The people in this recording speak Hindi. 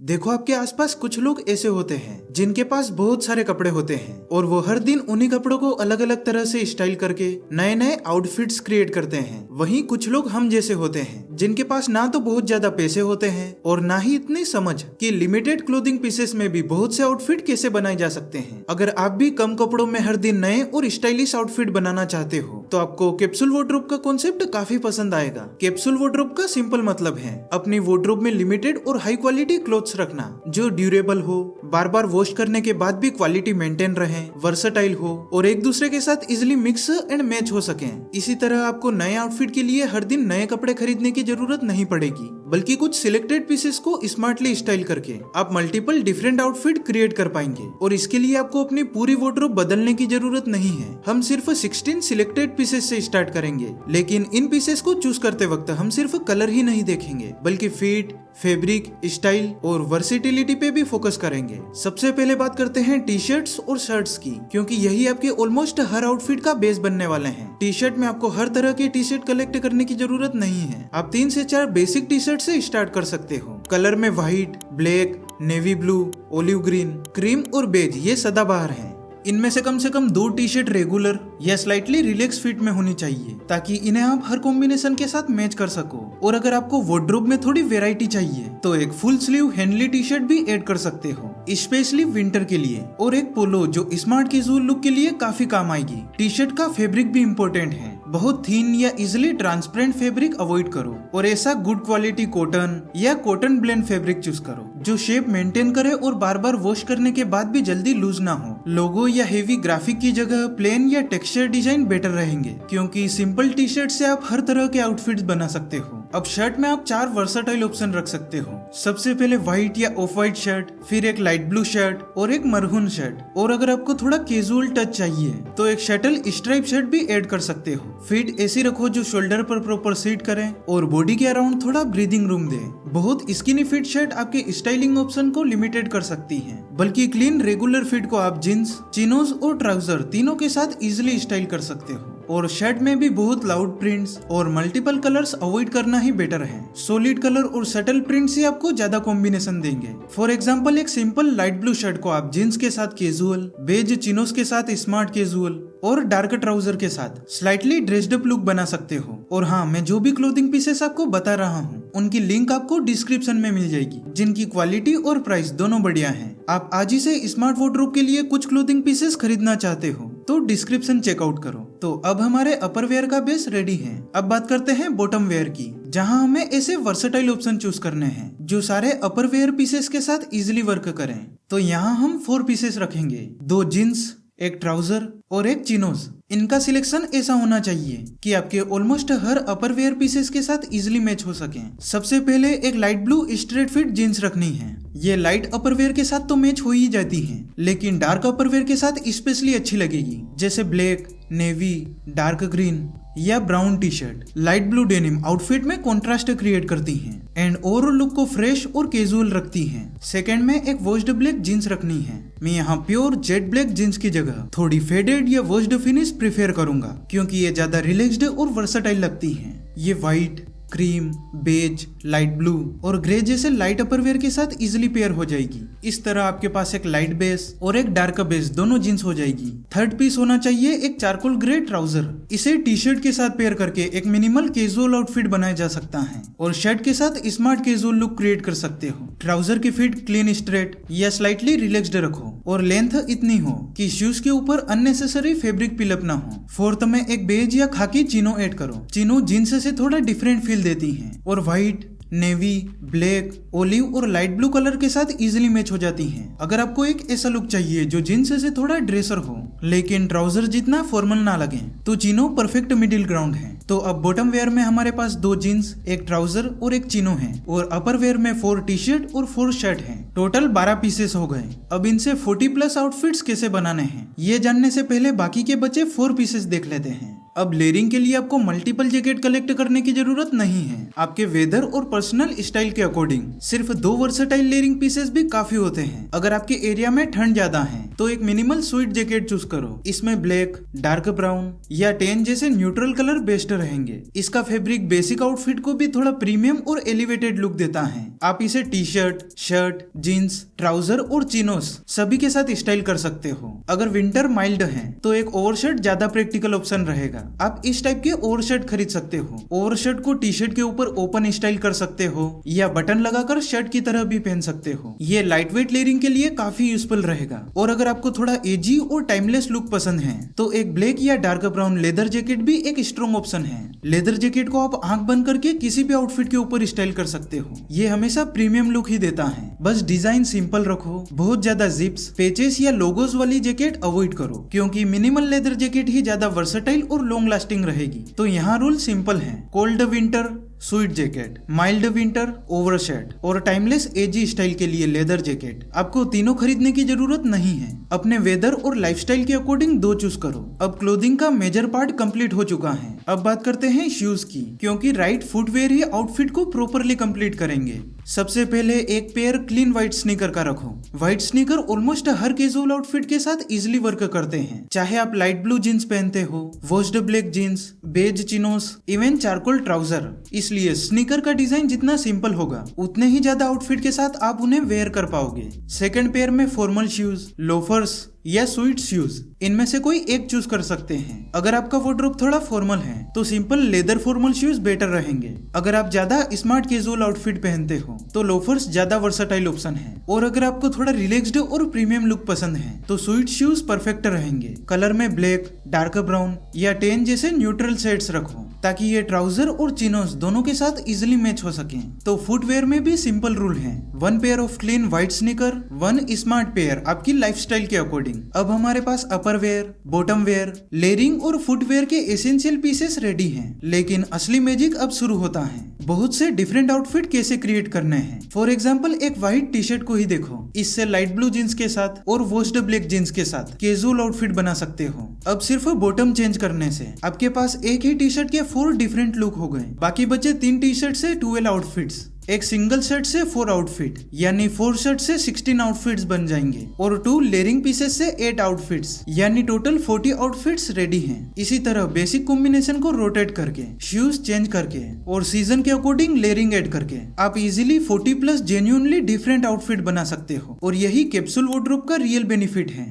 देखो आपके आसपास कुछ लोग ऐसे होते हैं जिनके पास बहुत सारे कपड़े होते हैं और वो हर दिन उन्हीं कपड़ों को अलग अलग तरह से स्टाइल करके नए नए आउटफिट्स क्रिएट करते हैं। वहीं कुछ लोग हम जैसे होते हैं जिनके पास ना तो बहुत ज्यादा पैसे होते हैं और ना ही इतनी समझ कि लिमिटेड क्लोथिंग पीसेस में भी बहुत से आउटफिट कैसे बनाए जा सकते हैं। अगर आप भी कम कपड़ों में हर दिन नए और स्टाइलिश आउटफिट बनाना चाहते हो तो आपको कैप्सूल वार्डरोब का कॉन्सेप्ट काफी पसंद आएगा। कैप्सूल वार्डरोब का सिंपल मतलब है अपनी वार्डरोब में लिमिटेड और हाई क्वालिटी क्लोथ्स रखना जो ड्यूरेबल हो, बार बार वॉश करने के बाद भी क्वालिटी मेंटेन रहे, वर्सेटाइल हो और एक दूसरे के साथ इजिली मिक्स एंड मैच हो सके। इसी तरह आपको नए आउटफिट के लिए हर दिन नए कपड़े खरीदने की जरूरत नहीं पड़ेगी, बल्कि कुछ सिलेक्टेड पीसेस को स्मार्टली स्टाइल करके आप मल्टीपल डिफरेंट आउटफिट क्रिएट कर पाएंगे। और इसके लिए आपको अपनी पूरी वार्डरोब बदलने की जरूरत नहीं है। हम सिर्फ 16 सिलेक्टेड पीसेस से स्टार्ट करेंगे, लेकिन इन पीसेस को चूज करते वक्त हम सिर्फ कलर ही नहीं देखेंगे बल्कि फिट, फैब्रिक, स्टाइल और वर्सेटिलिटी पे भी फोकस करेंगे। सबसे पहले बात करते हैं टी शर्ट्स और शर्ट्स की, क्योंकि यही आपके ऑलमोस्ट हर आउटफिट का बेस बनने वाले हैं। टी शर्ट में आपको हर तरह के टी शर्ट कलेक्ट करने की जरूरत नहीं है। आप 3 से 4 बेसिक टी शर्ट से स्टार्ट कर सकते हो। कलर में white, black, navy blue, olive green, cream और बेज ये सदाबहार हैं। इनमें से कम 2 टी शर्ट रेगुलर या स्लाइटली रिलैक्स फिट में होनी चाहिए ताकि इन्हें आप हर कॉम्बिनेशन के साथ मैच कर सको। और अगर आपको वार्डरोब में थोड़ी वैरायटी चाहिए तो एक फुल स्लीव हैंडली टी शर्ट भी ऐड कर सकते हो, स्पेशली विंटर के लिए। और एक पोलो जो स्मार्ट कैजुअल लुक के लिए काफी काम आएगी। टी शर्ट का फैब्रिक भी इम्पोर्टेंट है। बहुत थिन या इजिली ट्रांसपेरेंट फैब्रिक अवॉइड करो और ऐसा गुड क्वालिटी कॉटन या कॉटन ब्लेंड फैब्रिक चूज करो जो शेप मेंटेन करे और बार बार वॉश करने के बाद भी जल्दी लूज ना हो। लोगो या हेवी ग्राफिक की जगह प्लेन या टेक्सचर डिजाइन बेटर रहेंगे, क्योंकि सिंपल टी शर्ट से आप हर तरह के आउटफिट्स बना सकते हो। अब शर्ट में आप 4 वर्सेटाइल ऑप्शन रख सकते हो। सबसे पहले व्हाइट या ऑफ व्हाइट शर्ट, फिर एक लाइट ब्लू शर्ट और एक मरून शर्ट। और अगर आपको थोड़ा कैजुअल टच चाहिए तो एक शटल स्ट्राइप शर्ट भी ऐड कर सकते हो। फिट ऐसी रखो जो शोल्डर पर प्रॉपर सीट करे और बॉडी के अराउंड थोड़ा ब्रीदिंग रूम दे। बहुत स्किनी फिट शर्ट आपके स्टाइलिंग ऑप्शन को लिमिटेड कर सकती है, बल्कि क्लीन रेगुलर फिट को आप जींस, चिनोज और ट्राउजर तीनों के साथ इजिली स्टाइल कर सकते हो। और शर्ट में भी बहुत लाउड प्रिंट्स और मल्टीपल कलर्स अवॉइड करना ही बेटर है। सॉलिड कलर और सटल प्रिंट से आपको ज्यादा कॉम्बिनेशन देंगे। फॉर एग्जांपल एक सिंपल लाइट ब्लू शर्ट को आप जींस के साथ कैजुअल, बेज चिनोस के साथ स्मार्ट कैजुअल और डार्क ट्राउजर के साथ स्लाइटली ड्रेस्ड अप लुक बना सकते हो। और हाँ, मैं जो भी क्लोथिंग पीसेस आपको बता रहा हूँ उनकी लिंक आपको डिस्क्रिप्शन में मिल जाएगी, जिनकी क्वालिटी और प्राइस दोनों बढ़िया है। आप आज ही से स्मार्ट वार्डरोब के लिए कुछ क्लोथिंग पीसेस खरीदना चाहते हो तो डिस्क्रिप्शन चेकआउट करो। तो अब हमारे अपर वेयर का बेस रेडी है। अब बात करते हैं बॉटम वेयर की, जहां हमें ऐसे वर्सेटाइल ऑप्शन चूज करने हैं जो सारे अपर वेयर पीसेस के साथ इजिली वर्क करें। तो यहाँ हम 4 पीसेस रखेंगे, 2 जींस, एक ट्राउजर और एक चिनोज। इनका सिलेक्शन ऐसा होना चाहिए कि आपके almost her upper where pieces के साथ इजिली मैच हो सके। सबसे पहले एक light blue straight fit jeans रखनी है। ये लाइट अपर वेयर के साथ तो मैच हो ही जाती है, लेकिन डार्क अपर वेयर के साथ स्पेशली अच्छी लगेगी, जैसे ब्लैक, नेवी, डार्क ग्रीन या brown T shirt. Light blue denim outfit में कंट्रास्ट क्रिएट करती हैं एंड ओवरऑल लुक को फ्रेश और कैजुअल रखती हैं। सेकंड में एक वॉश्ड ब्लैक जींस रखनी है। मैं यहाँ प्योर जेट ब्लैक जींस की जगह थोड़ी फेडेड या वॉश्ड फिनिश प्रेफर करूंगा, क्योंकि ये ज्यादा रिलैक्स्ड और वर्सेटाइल लगती हैं। ये white, cream, beige, light blue और ग्रे जैसे लाइट अपरवेयर के साथ इजिली पेयर हो जाएगी। इस तरह आपके पास एक लाइट बेस और एक डार्क बेस दोनों जींस हो जाएगी। थर्ड पीस होना चाहिए एक चारकोल ग्रे ट्राउजर। इसे टी शर्ट के साथ पेयर करके एक मिनिमल कैजुअल आउटफिट बनाया जा सकता है और शर्ट के साथ स्मार्ट कैजुअल लुक क्रिएट कर सकते हो। ट्राउजर की फिट क्लीन, स्ट्रेट या स्लाइटली रिलैक्स्ड रखो और लेंथ इतनी हो कि शूज के ऊपर अननेसेसरी फैब्रिक पिलअप ना हो। फोर्थ में एक बेज या खाकी चिनो ऐड करो। चिनो जींस से थोड़ा डिफरेंट फील देती हैं और व्हाइट, नेवी, ब्लैक, ओलिव और लाइट ब्लू कलर के साथ इजीली मैच हो जाती हैं। अगर आपको एक ऐसा लुक चाहिए जो जींस से थोड़ा ड्रेसर हो लेकिन ट्राउजर जितना फॉर्मल ना लगे, तो चिनो परफेक्ट मिडिल ग्राउंड है। तो अब बॉटम वेयर में हमारे पास 2 जींस, एक ट्राउजर और एक चिनो है और अपर वेयर में 4 टी शर्ट और 4 शर्ट है। टोटल 12 पीसेस हो गए। अब इनसे 40+ आउटफिट्स कैसे बनाने हैं ये जानने से पहले बाकी के बचे 4 पीसेस देख लेते हैं। अब लेयरिंग के लिए आपको मल्टीपल जैकेट कलेक्ट करने की जरूरत नहीं है। आपके वेदर और पर्सनल स्टाइल के अकॉर्डिंग सिर्फ 2 वर्सेटाइल लेयरिंग पीसेस भी काफी होते हैं। अगर आपके एरिया में ठंड ज्यादा है तो एक मिनिमल स्वीट जैकेट चूज करो। इसमें ब्लैक, डार्क ब्राउन या टैन जैसे न्यूट्रल कलर बेस्ट रहेंगे। इसका फैब्रिक बेसिक आउटफिट को भी थोड़ा प्रीमियम और एलिवेटेड लुक देता है। आप इसे T shirt, shirt, jeans, trouser और चिनोस सभी के साथ स्टाइल कर सकते हो। अगर विंटर माइल्ड है तो एक ओवरशर्ट ज्यादा प्रैक्टिकल ऑप्शन रहेगा। आप इस टाइप के ओवरशर्ट खरीद सकते हो। ओवरशर्ट को टी शर्ट के ऊपर ओपन स्टाइल कर सकते हो या बटन लगाकर शर्ट की तरह भी पहन सकते हो। ये लाइट वेट लेयरिंग के लिए काफी यूजफुल रहेगा। और अगर आपको थोड़ा एजी और टाइमलेस लुक पसंद है तो एक ब्लैक या डार्क ब्राउन लेदर जैकेट भी एक स्ट्रॉन्ग ऑप्शन है। लेदर जैकेट को आप आंख बंद करके किसी भी आउटफिट के ऊपर स्टाइल कर सकते हो। ये हमेशा प्रीमियम लुक ही देता है। बस डिजाइन सिंपल रखो। बहुत ज्यादा जिप्स, पेचेस या लोगोस वाली जैकेट अवॉइड करो, क्योंकि मिनिमल लेदर जैकेट ही ज्यादा वर्सेटाइल और लॉन्ग लास्टिंग रहेगी। तो यहाँ रूल सिंपल है। Cold winter sweet jacket, mild winter overshirt और टाइमलेस एजी स्टाइल के लिए लेदर जैकेट। आपको तीनों खरीदने की जरूरत नहीं है। अपने वेदर और लाइफस्टाइल के अकॉर्डिंग दो चूज करो। अब क्लोथिंग का मेजर पार्ट कंप्लीट हो चुका है। अब बात करते हैं शूज की, क्योंकि राइट फुटवेयर ही आउटफिट को प्रॉपरली कंप्लीट करेंगे। सबसे पहले एक पेयर क्लीन व्हाइट स्नीकर का रखो। व्हाइट स्नीकर ऑलमोस्ट हर कैजुअल आउटफिट के साथ इजिली वर्क करते हैं। चाहे आप लाइट ब्लू जीन्स पहनते हो, washed black jeans, beige chinos, even charcoal trouser. इसलिए स्नीकर का डिजाइन जितना सिंपल होगा उतने ही ज्यादा आउटफिट के साथ आप उन्हें वेयर कर पाओगे। सेकंड पेयर में फॉर्मल शूज, लोफर्स या स्वीट शूज, इनमें से कोई एक चूज कर सकते हैं। अगर आपका वार्डरोब थोड़ा फॉर्मल है तो simple leather formal shoes better रहेंगे। अगर आप ज्यादा स्मार्ट कैजुअल आउटफिट पहनते हो तो लोफर्स ज्यादा वर्सेटाइल ऑप्शन है। और अगर आपको थोड़ा रिलैक्स्ड और प्रीमियम लुक पसंद है तो स्वीट शूज परफेक्ट रहेंगे। कलर में ब्लैक, डार्क ब्राउन या टैन जैसे न्यूट्रल शेड्स रखो ताकि ये ट्राउजर और चिनोस दोनों के साथ इजिली मैच हो सके। तो फुटवेयर में भी सिंपल रूल है, 1 pair of clean white sneaker, 1 smart pair आपकी लाइफस्टाइल के अकॉर्डिंग। अब हमारे पास अपर वेयर, बॉटम वेयर, लेयरिंग और फुटवेयर के एसेंशियल पीसेस रेडी हैं। लेकिन असली मैजिक अब शुरू होता है। बहुत से डिफरेंट आउटफिट कैसे क्रिएट करने हैं। फॉर एग्जाम्पल एक व्हाइट टी शर्ट को ही देखो, इससे लाइट ब्लू जीन्स के साथ और वॉश्ड ब्लैक जीन्स के साथ कैजुअल आउटफिट बना सकते हो। अब सिर्फ बॉटम चेंज करने से आपके पास एक ही टी शर्ट के 4 डिफरेंट लुक हो गए। बाकी बचे 3 टी शर्ट से 12 आउटफिट्स, एक सिंगल शर्ट से 4 आउटफिट, यानी 4 शर्ट से 16 आउटफिट्स बन जाएंगे और 2 लेयरिंग पीसेस से 8 आउटफिट्स, यानी टोटल 40 आउटफिट्स रेडी हैं। इसी तरह बेसिक कॉम्बिनेशन को रोटेट करके, शूज चेंज करके और सीजन के अकॉर्डिंग लेयरिंग ऐड करके आप easily 40 plus genuinely different outfit बना सकते हो। और यही कैप्सूल वार्डरोब का रियल बेनिफिट है।